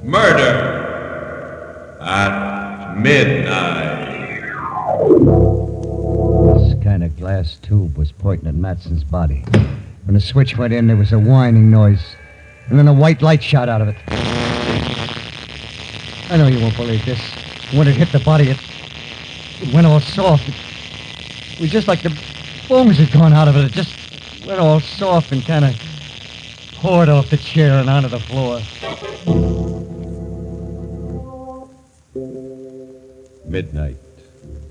Murder at midnight. This kind of glass tube was pointing at Matson's body. When the switch went in, there was a whining noise, and then a white light shot out of it. I know you won't believe this. When it hit the body, it went all soft. It was just like the bones had gone out of it. It just went all soft and kind of poured off the chair and onto the floor. Midnight,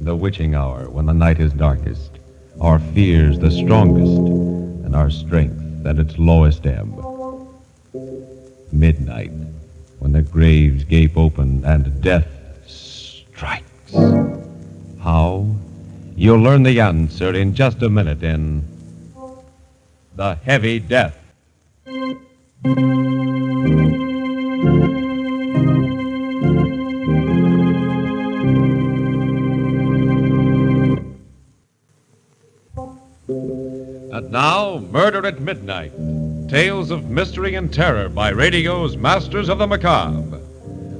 the witching hour when the night is darkest, our fears the strongest, and our strength at its lowest ebb. Midnight, when the graves gape open and death strikes. How? You'll learn the answer in just a minute in The Heavy Death. And now, Murder at Midnight, tales of mystery and terror by radio's Masters of the Macabre.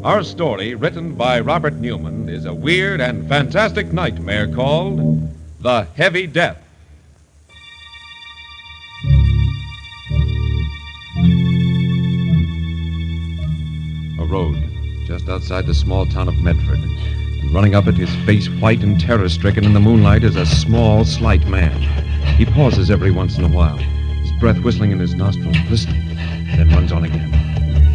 Our story, written by Robert Newman, is a weird and fantastic nightmare called The Heavy Death. A road just outside the small town of Medford. And running up it, his face white and terror-stricken in the moonlight, is a small, slight man. He pauses every once in a while, his breath whistling in his nostrils, listening, then runs on again.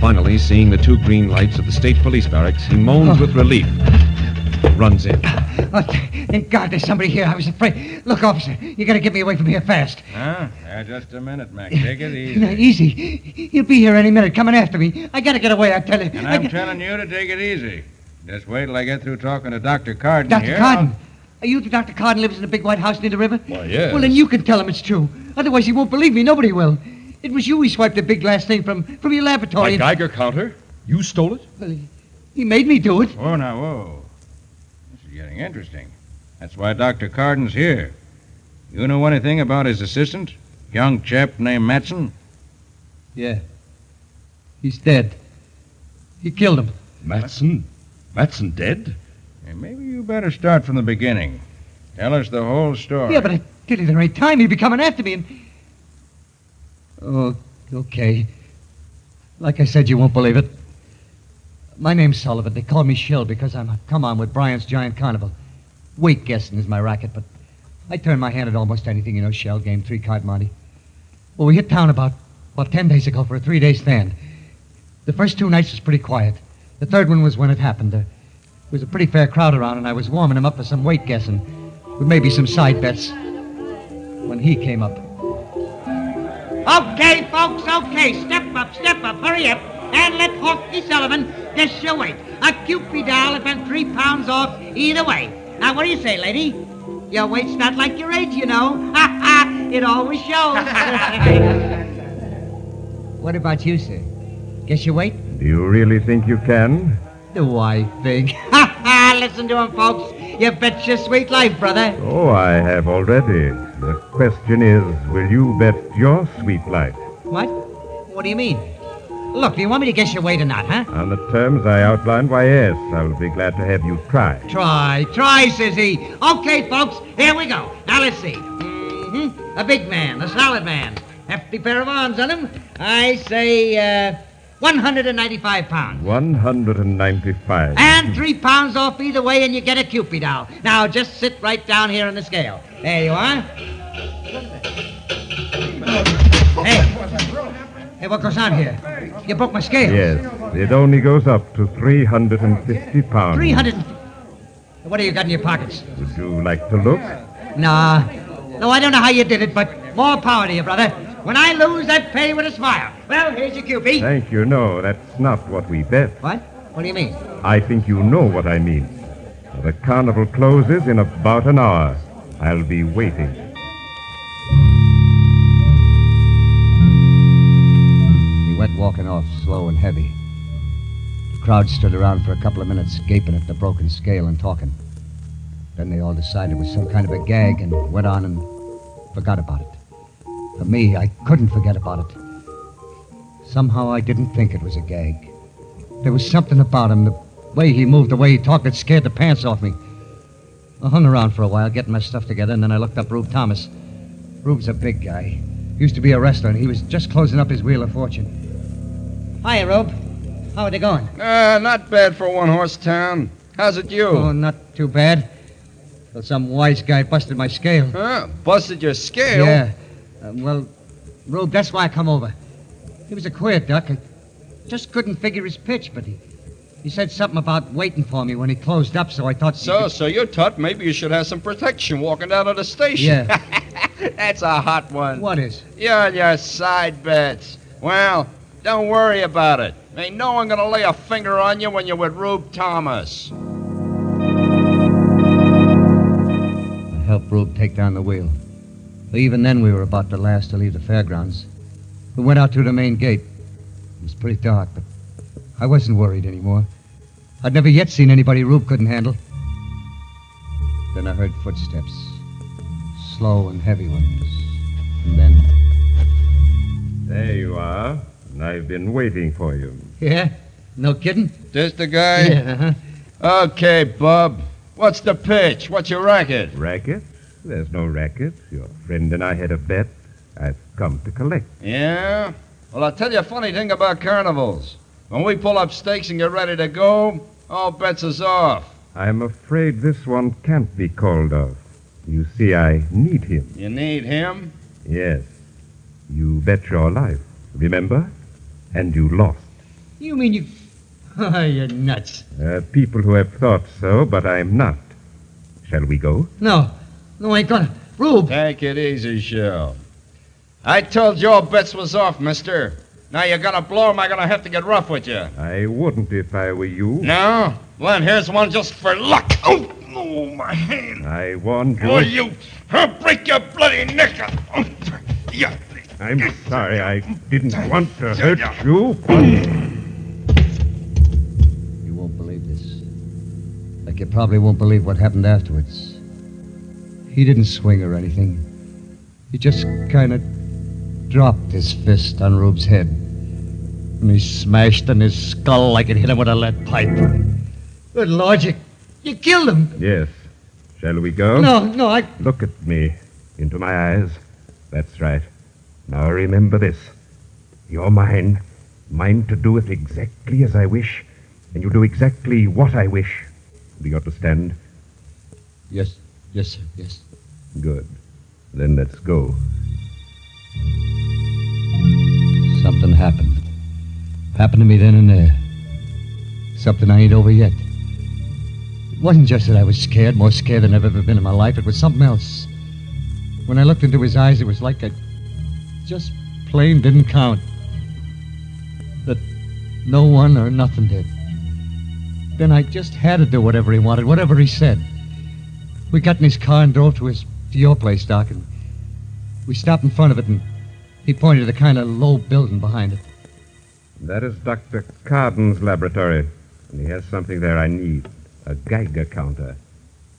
Finally, seeing the two green lights of the state police barracks, he moans with relief, runs in. Oh, thank God there's somebody here. I was afraid. Look, officer, you got to get me away from here fast. Huh? Just a minute, Mac. Take it easy. No, easy. He'll be here any minute, coming after me. I got to get away, I tell you. And I'm telling you to take it easy. Just wait till I get through talking to Dr. Carden here. Dr. Carden? Are you the Dr. Carden lives in a big white house near the river? Why, yes. Well, then you can tell him it's true. Otherwise, he won't believe me. Nobody will. It was you he swiped the big glass thing from your laboratory. My Geiger counter? You stole it? Well, he made me do it. Whoa, now, whoa. This is getting interesting. That's why Dr. Carden's here. You know anything about his assistant? Young chap named Matson? Yeah. He's dead. He killed him. Matson? Matson dead? Hey, maybe you better start from the beginning. Tell us the whole story. Yeah, but I tell you, there ain't time. He'd be coming after me and... Oh, okay. Like I said, you won't believe it. My name's Sullivan. They call me Shill because I'm a come-on with Bryant's Giant Carnival. Weight guessing is my racket, but I turn my hand at almost anything, you know, shell game, 3-card Monte. Well, we hit town about 10 days ago for a 3-day stand. The first 2 nights was pretty quiet. The third one was when it happened. There was a pretty fair crowd around, and I was warming him up for some weight guessing, with maybe some side bets, when he came up. Okay, folks, okay. Step up, hurry up, and let Hawky Sullivan guess your weight. A Cupid doll and 3 pounds off either way. Now, what do you say, lady? Your weight's not like your age, you know. Ha ha! It always shows. What about you, sir? Guess your weight? Do you really think you can? Do I think? Ha ha! Listen to him, folks. You bet your sweet life, brother. Oh, I have already. The question is, will you bet your sweet life? What? What do you mean? Look, do you want me to guess your weight or not, huh? On the terms I outlined, why, yes. I'll be glad to have you try. Try, says he. Okay, folks, here we go. Now, let's see. A big man, a solid man. Hefty pair of arms on him. I say, 195 pounds. 195. And 3 pounds off either way, and you get a Cupid doll. Now, just sit right down here on the scale. There you are. Hey, what goes on here? You broke my scale. Yes, it only goes up to 350 pounds. 300. What do you got in your pockets? Would you like to look? Nah. No, I don't know how you did it, but more power to you, brother. When I lose, I pay with a smile. Well, here's your Cupid. Thank you. No, that's not what we bet. What? What do you mean? I think you know what I mean. The carnival closes in about an hour. I'll be waiting. He went walking off, slow and heavy. The crowd stood around for a couple of minutes, gaping at the broken scale and talking. Then they all decided it was some kind of a gag and went on and forgot about it. For me, I couldn't forget about it. Somehow I didn't think it was a gag. There was something about him, the way he moved, the way he talked, that scared the pants off me. I hung around for a while, getting my stuff together, and then I looked up Rube Thomas. Rube's a big guy. Used to be a wrestler, and he was just closing up his Wheel of Fortune. Hiya, Rube. How are they going? Not bad for a one-horse town. How's it you? Oh, not too bad. Till some wise guy busted my scale. Huh? Busted your scale? Yeah. Well, Rube, that's why I come over. He was a queer duck. I just couldn't figure his pitch, but he said something about waiting for me when he closed up, so I thought... So you thought maybe you should have some protection walking down to the station. Yeah. That's a hot one. What is? You're on your side bets. Well, don't worry about it. Ain't no one gonna lay a finger on you when you're with Rube Thomas. I helped Rube take down the wheel. But even then, we were about the last to leave the fairgrounds. We went out through the main gate. It was pretty dark, but I wasn't worried anymore. I'd never yet seen anybody Rube couldn't handle. Then I heard footsteps. Slow and heavy ones. And then... There you are. And I've been waiting for you. Yeah? No kidding? This the guy? Yeah, Okay, Bub. What's the pitch? What's your racket? Racket? There's no racket. Your friend and I had a bet. I've come to collect. Yeah? Well, I'll tell you a funny thing about carnivals. When we pull up stakes and get ready to go, all bets is off. I'm afraid this one can't be called off. You see, I need him. You need him? Yes. You bet your life, remember? And you lost. You mean you... Oh, you're nuts. People who have thought so, but I'm not. Shall we go? No, I ain't gonna. Rube! Take it easy, Shell. I told you all bets was off, mister. Now you're gonna blow 'em, I'm gonna have to get rough with you. I wouldn't if I were you. No? Well, then here's one just for luck. Oh, my hand. I warned you. Oh, you. I'll break your bloody neck. Yeah. I'm sorry. I didn't want to hurt you. You won't believe this. Like you probably won't believe what happened afterwards. He didn't swing or anything. He just kind of dropped his fist on Rube's head. And he smashed in his skull like it hit him with a lead pipe. Good Lord, you killed him. Yes. Shall we go? No, I... Look at me. Into my eyes. That's right. Now remember this. You're mine. Mine to do it exactly as I wish. And you do exactly what I wish. Do you understand? Yes, sir, yes. Good. Then let's go. Something happened. Happened to me then and there. Something I ain't over yet. It wasn't just that I was scared, more scared than I've ever been in my life. It was something else. When I looked into his eyes, it was like I just plain didn't count. That no one or nothing did. Then I just had to do whatever he wanted, whatever he said. We got in his car and drove to your place, Doc, and we stopped in front of it, and he pointed to the kind of low building behind it. That is Dr. Carden's laboratory. And he has something there I need. A Geiger counter.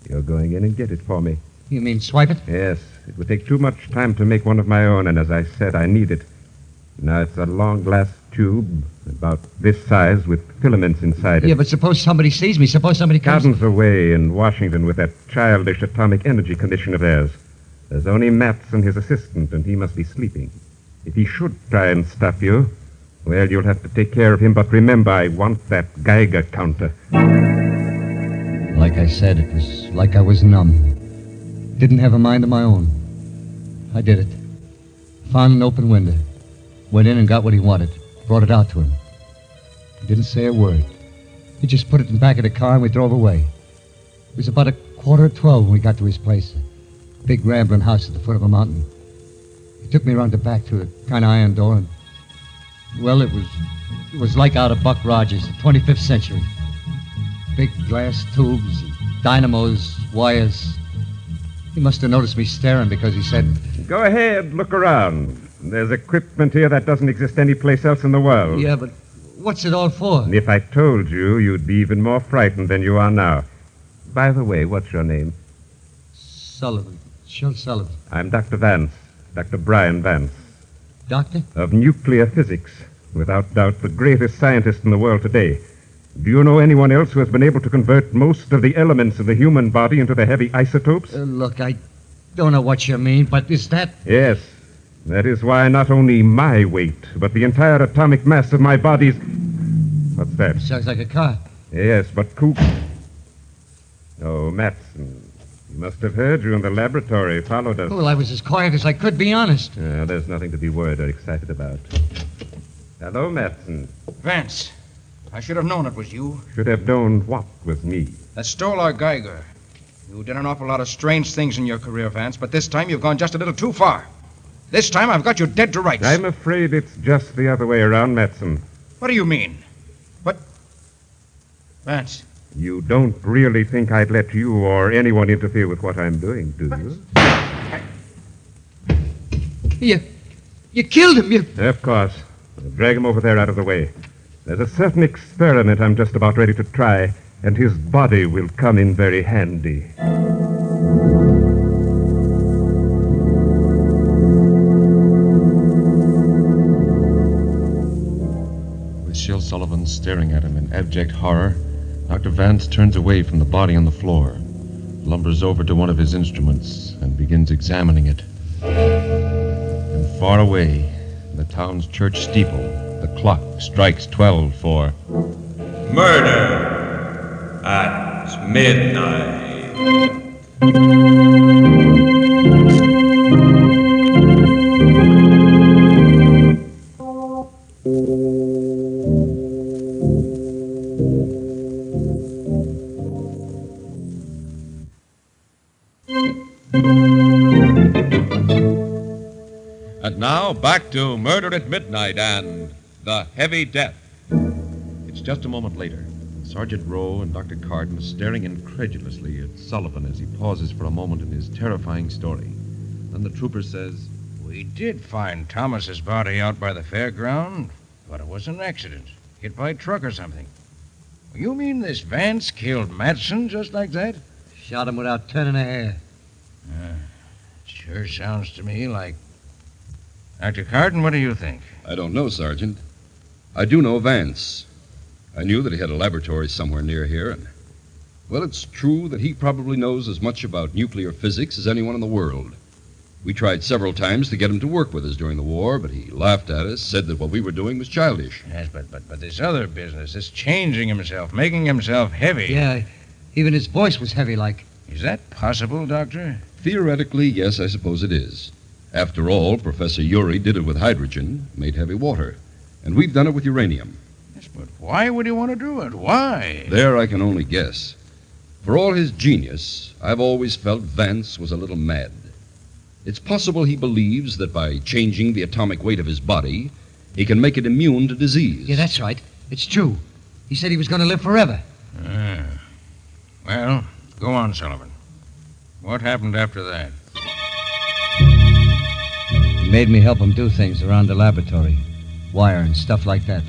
You're going in and get it for me. You mean swipe it? Yes. It would take too much time to make one of my own, and as I said, I need it. Now, it's a long glass tube, about this size, with filaments inside it. Yeah, but suppose somebody sees me. Suppose somebody comes... Carden's away in Washington with that childish atomic energy commission of theirs. There's only Matz and his assistant, and he must be sleeping. If he should try and stuff you, well, you'll have to take care of him, but remember, I want that Geiger counter. Like I said, it was like I was numb. Didn't have a mind of my own. I did it. Found an open window. Went in and got what he wanted. Brought it out to him. He didn't say a word. He just put it in the back of the car and we drove away. It was about 11:45 when we got to his place. A big rambling house at the foot of a mountain. He took me around the back to a kind of iron door and... Well, it was like out of Buck Rogers, the 25th century. Big glass tubes, dynamos, wires. He must have noticed me staring because he said... Go ahead, look around. There's equipment here that doesn't exist anyplace else in the world. Yeah, but what's it all for? And if I told you, you'd be even more frightened than you are now. By the way, what's your name? Sullivan. Shel Sullivan. I'm Dr. Vance, Dr. Brian Vance, Doctor? of nuclear physics. Without doubt, the greatest scientist in the world today. Do you know anyone else who has been able to convert most of the elements of the human body into the heavy isotopes? Look, I don't know what you mean, but is that... Yes. That is why not only my weight, but the entire atomic mass of my body's... What's that? Sounds like a car. Yes, but Cook... Oh, Matson. You must have heard you in the laboratory, followed us. Well, I was as quiet as I could, be honest. There's nothing to be worried or excited about. Hello, Matson. Vance, I should have known it was you Should have known what was me. that stole our Geiger. You did an awful lot of strange things in your career, Vance, but this time you've gone just a little too far. This time I've got you dead to rights. I'm afraid it's just the other way around, Matson. What do you mean? What? Vance, You don't really think I'd let you or anyone interfere with what I'm doing, do you? You killed him, Of course. Drag him over there out of the way. There's a certain experiment I'm just about ready to try, and his body will come in very handy. With Shel Sullivan staring at him in abject horror, Dr. Vance turns away from the body on the floor, lumbers over to one of his instruments, and begins examining it. And far away, in the town's church steeple, the clock strikes 12 for... Murder at midnight. And now back to Murder at Midnight and The Heavy Death. It's just a moment later. Sergeant Rowe and Dr. Carden are staring incredulously at Sullivan as he pauses for a moment in his terrifying story. Then the trooper says, we did find Thomas's body out by the fairground, but it was an accident. Hit by a truck or something. You mean this Vance killed Matson just like that? Shot him without turning a hair. Sure sounds to me like... Dr. Carden, what do you think? I don't know, Sergeant. I do know Vance. I knew that he had a laboratory somewhere near here, and, well, it's true that he probably knows as much about nuclear physics as anyone in the world. We tried several times to get him to work with us during the war, but he laughed at us, said that what we were doing was childish. Yes, but this other business, this changing himself, making himself heavy. Yeah, even his voice was heavy like. Is that possible, Doctor? Theoretically, yes, I suppose it is. After all, Professor Urey did it with hydrogen, made heavy water. And we've done it with uranium. Yes, but why would he want to do it? Why? There I can only guess. For all his genius, I've always felt Vance was a little mad. It's possible he believes that by changing the atomic weight of his body, he can make it immune to disease. Yeah, that's right. It's true. He said he was going to live forever. Well, go on, Sullivan. What happened after that? He made me help him do things around the laboratory. Wire and stuff like that.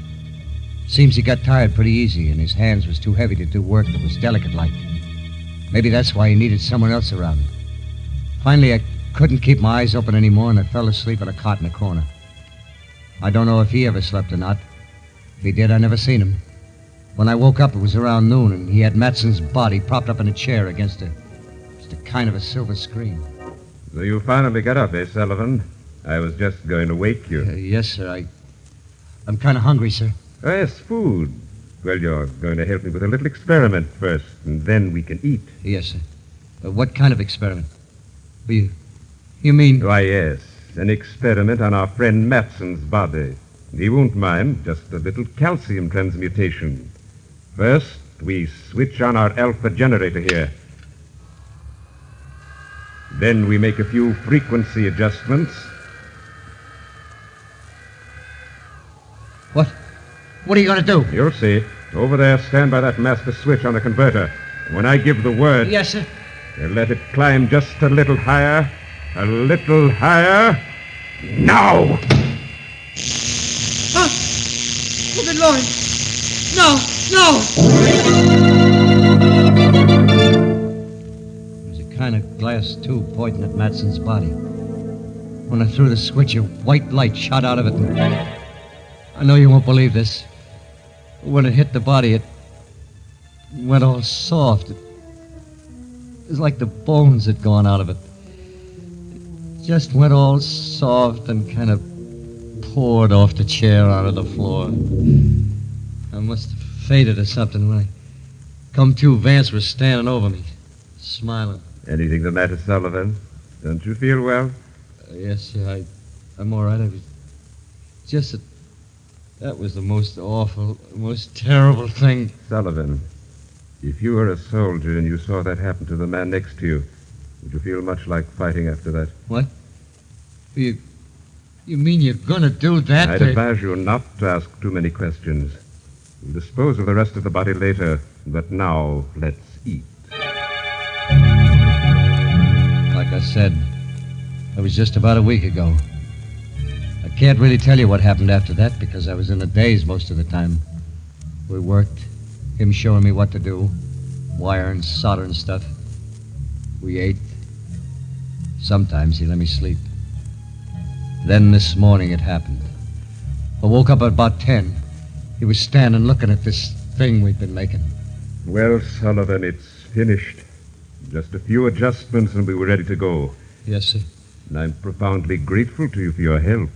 Seems he got tired pretty easy, and his hands was too heavy to do work that was delicate-like. Maybe that's why he needed someone else around. Finally, I couldn't keep my eyes open anymore, and I fell asleep on a cot in the corner. I don't know if he ever slept or not. If he did, I never seen him. When I woke up, it was around noon, and he had Matson's body propped up in a chair against a kind of a silver screen. So you finally got up, eh, Sullivan? I was just going to wake you. Yes, sir. I'm kind of hungry, sir. Oh, yes, food. Well, you're going to help me with a little experiment first, and then we can eat. Yes, sir. What kind of experiment? You mean... Why, yes. An experiment on our friend Matson's body. He won't mind. Just a little calcium transmutation. First, we switch on our alpha generator here. Then we make a few frequency adjustments. What are you going to do? You'll see. Over there, stand by that master switch on the converter. And when I give the word... Yes, sir. You let it climb just a little higher. A little higher. Now! Oh, good Lord. No! It was a kind of glass tube pointing at Matson's body. When I threw the switch, a white light shot out of it. And I know you won't believe this. When it hit the body, it went all soft. It was like the bones had gone out of it. It just went all soft and kind of poured off the chair onto the floor. I must have fainted or something. When I come to, Vance was standing over me, smiling. Anything the matter, Sullivan? Don't you feel well? Yes, sir, I'm all right. I was just that was the most awful, most terrible thing. Sullivan, if you were a soldier and you saw that happen to the man next to you, would you feel much like fighting after that? What? You mean you're going to do that? I'd advise you not to ask too many questions. We'll dispose of the rest of the body later, but now let's eat. Like I said, it was just about a week ago. I can't really tell you what happened after that because I was in a daze most of the time. We worked, him showing me what to do, wire and solder and stuff. We ate. Sometimes he let me sleep. Then this morning it happened. I woke up at about 10. He was standing looking at this thing we'd been making. Well, Sullivan, it's finished. Just a few adjustments and we were ready to go. Yes, sir. And I'm profoundly grateful to you for your help.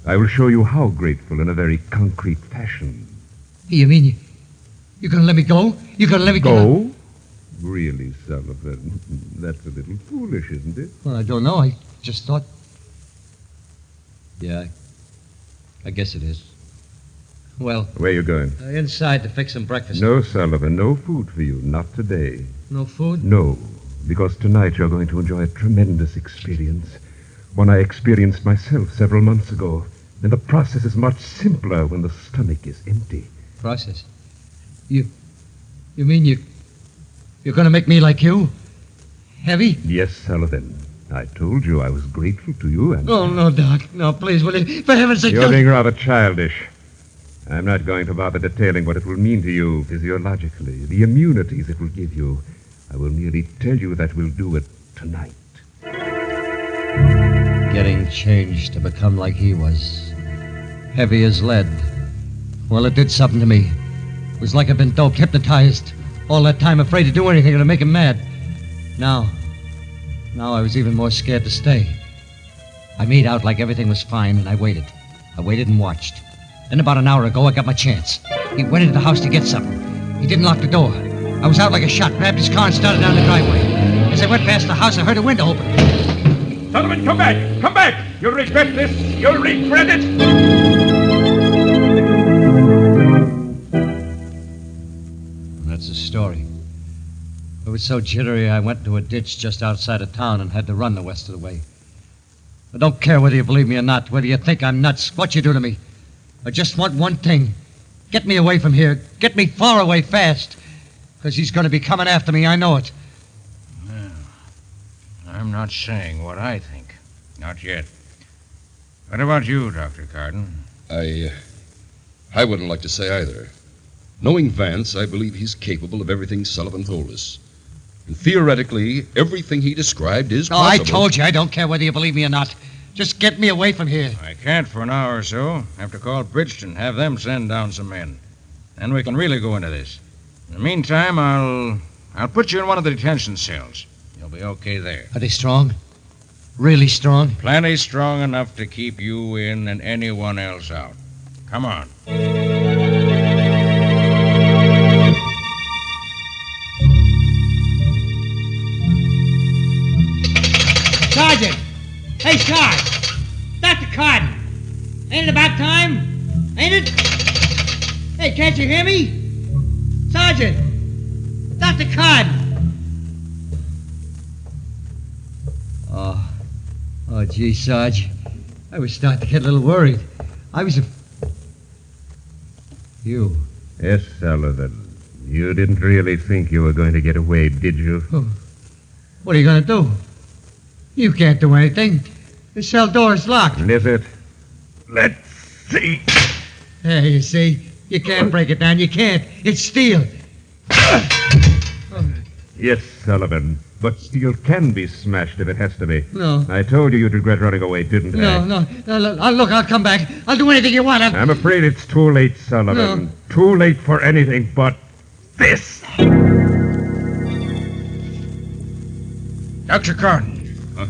I will show you how grateful in a very concrete fashion. You mean you're going to let me go? You're going to let me go? Really, Sullivan? That's a little foolish, isn't it? Well, I don't know. I just thought... Yeah, I guess it is. Well... Where are you going? Inside to fix some breakfast. No, Sullivan, no food for you. Not today. No food? No, because tonight you're going to enjoy a tremendous experience. One I experienced myself several months ago. And the process is much simpler when the stomach is empty. Process? You mean you're going to make me like you? Heavy? Yes, Sullivan. I told you I was grateful to you and... Oh, no, Doc. No, please, will you? For heaven's sake, You're being rather childish. I'm not going to bother detailing what it will mean to you physiologically, the immunities it will give you. I will merely tell you that we'll do it tonight. Getting changed to become like he was. Heavy as lead. Well, it did something to me. It was like I'd been doped, hypnotized. All that time afraid to do anything to make him mad. Now I was even more scared to stay. I made out like everything was fine, and I waited. I waited and watched. Then about an hour ago, I got my chance. He went into the house to get something. He didn't lock the door. I was out like a shot, grabbed his car and started down the driveway. As I went past the house, I heard a window open. Sullivan, come back! Come back! You'll regret this! You'll regret it! That's the story. I was so jittery, I went into a ditch just outside of town and had to run the rest of the way. I don't care whether you believe me or not, whether you think I'm nuts, what you do to me. I just want one thing. Get me away from here. Get me far away fast. Because he's going to be coming after me, I know it. Well, I'm not saying what I think. Not yet. What about you, Dr. Carden? I wouldn't like to say either. Knowing Vance, I believe he's capable of everything Sullivan told us. And theoretically, everything he described is possible. I told you, I don't care whether you believe me or not. Just get me away from here. I can't for an hour or so. Have to call Bridgeton, have them send down some men. Then we can really go into this. In the meantime, I'll put you in one of the detention cells. You'll be okay there. Are they strong? Really strong? Plenty strong enough to keep you in and anyone else out. Come on. Sergeant! Hey, Sarge! Dr. Carden! Ain't it about time? Ain't it? Hey, can't you hear me? Sergeant! Dr. Carden! Oh, gee, Sarge. I was starting to get a little worried. I was You. Yes, Sullivan. You didn't really think you were going to get away, did you? Oh. What are you going to do? You can't do anything. The cell door is locked. Is it? Let's see. Hey, you see? You can't break it down. You can't. It's steel. Yes, Sullivan. But steel can be smashed if it has to be. No. I told you you'd regret running away, didn't I? No. Look, I'll come back. I'll do anything you want. I'm afraid it's too late, Sullivan. No. Too late for anything but this. Dr. Carden. Huh?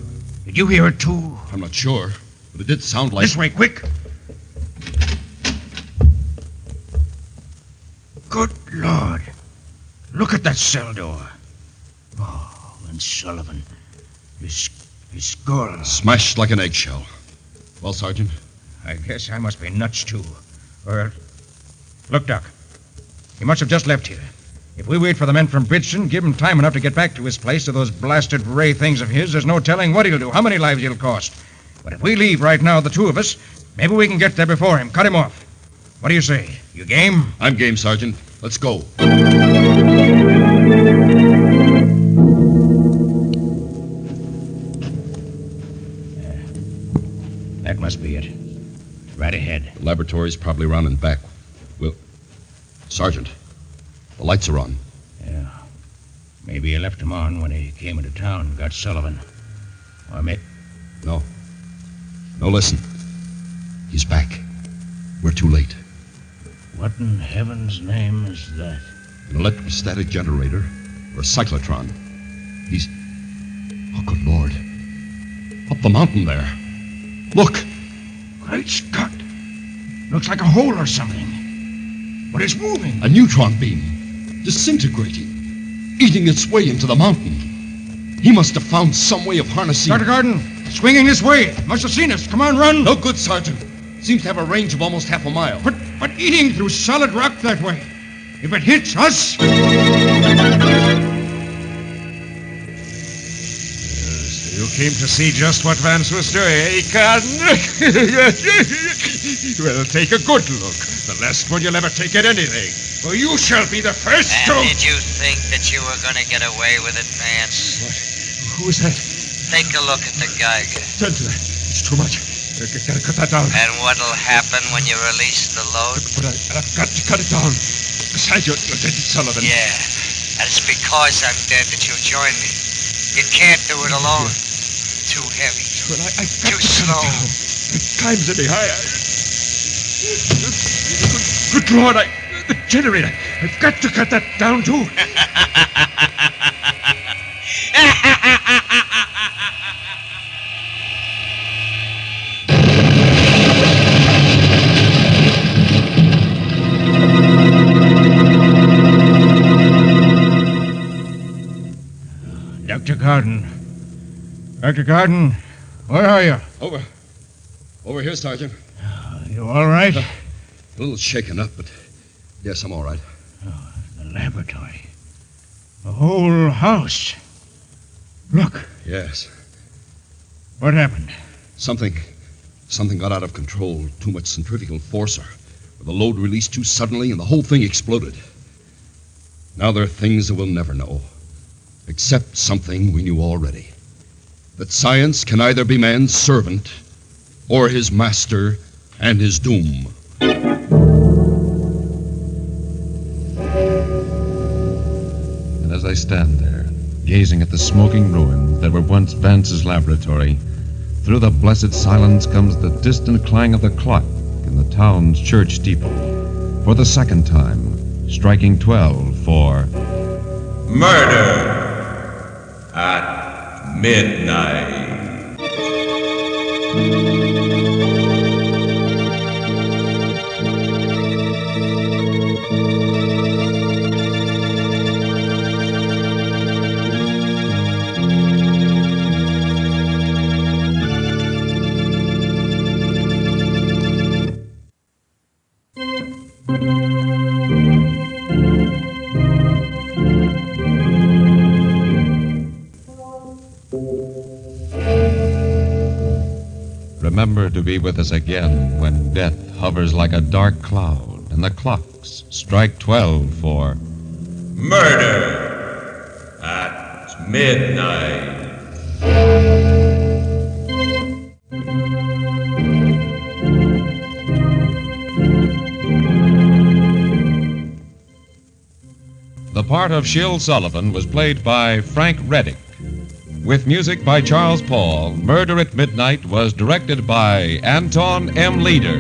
Did you hear it, too? I'm not sure, but it did sound like... This way, quick. Good Lord. Look at that cell door. Oh, and Sullivan. His skull. Smashed like an eggshell. Well, Sergeant? I guess I must be nuts, too. Or... Look, Doc. He must have just left here. If we wait for the men from Bridgeton, give him time enough to get back to his place to those blasted ray things of his, there's no telling what he'll do, how many lives he'll cost. But if we leave right now, the two of us, maybe we can get there before him, cut him off. What do you say? You game? I'm game, Sergeant. Let's go. That must be it. Right ahead. The laboratory's probably around and back. Well, Sergeant, the lights are on. Yeah. Maybe he left them on when he came into town and got Sullivan. Or maybe... No. No, listen. He's back. We're too late. What in heaven's name is that? An electrostatic generator or a cyclotron. He's... Oh, good Lord. Up the mountain there. Look. Great Scott. Looks like a hole or something. But it's moving. A neutron beam. Disintegrating. Eating its way into the mountain. He must have found some way of harnessing... Dr. Garden, swinging this way. Must have seen us. Come on, run. No good, Sergeant. Seems to have a range of almost half a mile. But eating through solid rock that way. If it hits us... You came to see just what Vance was doing, eh, Carden? Well, take a good look. The last one you'll ever take at anything. For you shall be the first And to... did you think that you were going to get away with it, Vance? Who is that? Take a look at the Geiger. Turn to that. It's too much. Gotta cut that down. And what'll happen when you release the load? But I've got to cut it down. Besides, you're dead, Sullivan. Yeah, and it's because I'm dead that you'll join me. You can't do it alone. Too heavy. Well, I've got Too to cut slow. it down. The time's any higher. Good Lord, the generator. I've got to cut that down, too. Dr. Garden. Dr. Garden, where are you? Over here, Sergeant. You all right? A little shaken up, but yes, I'm all right. The laboratory. The whole house. Look, Yes. what happened? Something got out of control. Too much centrifugal force, or the load released too suddenly, and the whole thing exploded. Now there are things that we'll never know. Except something we knew already. That science can either be man's servant or his master and his doom. And as I stand there, gazing at the smoking ruins that were once Vance's laboratory, through the blessed silence comes the distant clang of the clock in the town's church steeple. For the second time, striking 12 for... Murder at midnight. Remember to be with us again when death hovers like a dark cloud and the clocks strike 12 for... Murder at midnight. The part part of Shill Sullivan was played by Frank Reddick. With music by Charles Paul, Murder at Midnight was directed by Anton M. Leader.